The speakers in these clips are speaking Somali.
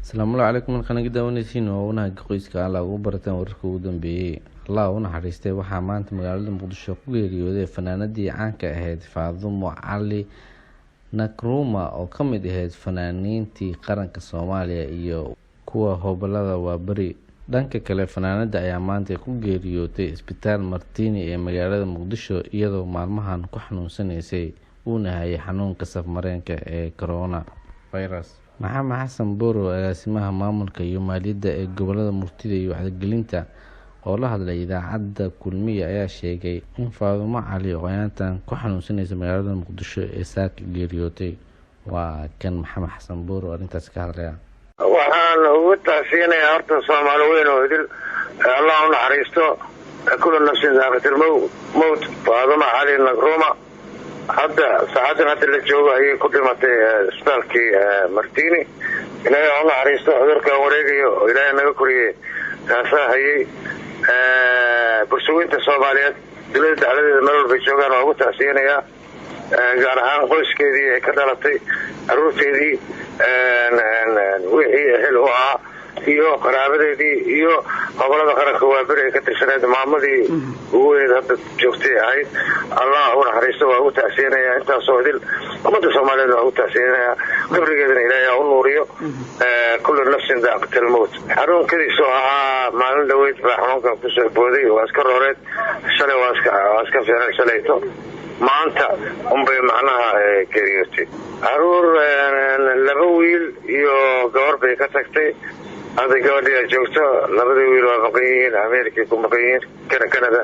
asalaamu calaykum markaan naga daawanaysiin waa wanaagga qoyska alla ugu barataan wararka ugu dambeeyey. allah u naxariistay waxaa maanta magaalada muqdisho ku geeriyooday fanaanadii caanka ahayd Faadumo Cali Nkrumah oo ka mid ahayd fanaaniintii qaranka Soomaaliya iyo kuwa hobolada waabari. dhanka kale fanaanada ayaa maanta ku geeriyootay isbitaal Martini ee magaalada Muqdisho iyadoo maalmahan ku xanuunsanaysay uuna hayay xanuunka safmareenka ee corona virus. maxamed xasan boro agaasimaha maamulka iyo maaliyadda ee gobolada Murtida iyo wacyigelinta oo la hadlay idaacadda Kulmiye ayaa sheegay in Faadumo Cali oo aantan ku xanuunsanaysa magaalada Muqdisho ee saaka geeriyootay. waa kan maxamed xasan boro arintaas ka hadlaya. waxaan ugu taasinayaa horta Soomaali weyn oo idil Allah u naxariisto kullu nafsin zaaqitul mawt. Faadumo Cali Nkrumah hadda saacadda la joogo ayay ku dhimatay isbitaalkii Martini. ilaahay u naxariisto cudurka wareegayo ilaahay naga koriyay taasaa hayay bulshooyinta Soomaaliyeed dowladda dacaladeeda meel walba joogaan waa ugu taasinayaa gaar ahaan qoyskeedii ay ka dhalatay caruurteedii wixii ehel u ahaa iyo qaraabadeedii iyo gobolada qaranka waabari ay ka tirsaneed maamadii ugu weyd hadda joogtay ahayd. allah u naxariisto waa ugu tacsiyanayaa intaasoo idil ummadda Soomaaliyeed waa ugu tacsiyanayaa qabrigeedana ilaahay u nuuriyo kullu nafsin zaaqitul mawt. xanuunkadiisu ahaa maalin dhaweyd baa xanuunkan kusoo booday waa iska rooreed shalay waa iska fiican shalayto maanta unbay macnaha geeriyootay. caruur laba wiil iyo gabar bay ka tagtay. hadda gabadhii joogto labada wiil waa maqan yihiin Ameerika ku maqan yihiin Canada.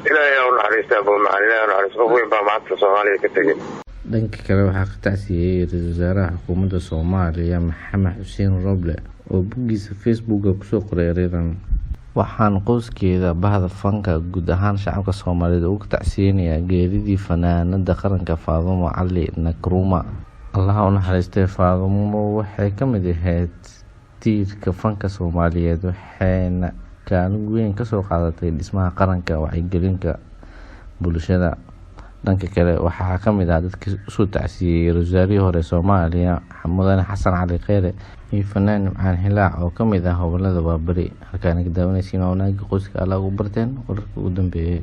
ilaahay u naxariistaa buu macaan ilaahay u naxariisto qof weyn baa maanta Soomaaliya ka tagay. dhanka kale waxaa ka tacsiyay ra'iisul wasaaraha xukuumadda Soomaaliya Maxamed Xuseen Roble oo boggiisa Facebook kusoo qoray ariiran. waxaan qoyskeeda bahda fanka guud ahaan shacabka Soomaaliyeed uga tacsiyanayaa geeridii fanaanada qaranka Faadumo Cali Nkrumah. allah u naxariistay. Faadumo waxay ka mid ahayd tiirka fanka Soomaaliyeed waxayna kaalin weyn ka soo qaadatay dhismaha qaranka wacyigelinta bulshada. dhanka kale waxaa ka mid ah dadkii soo tacsiyay ra'iisul hore Soomaaliya Mudane Xasan Cali Kheyre iyo fanaan Nimcaan Hilaac oo ka mid ah hobolada waabari. halkaan naga daawanaysiin waa wanaagga qoyska alla ugu barteen wararka ugu dambeeyay.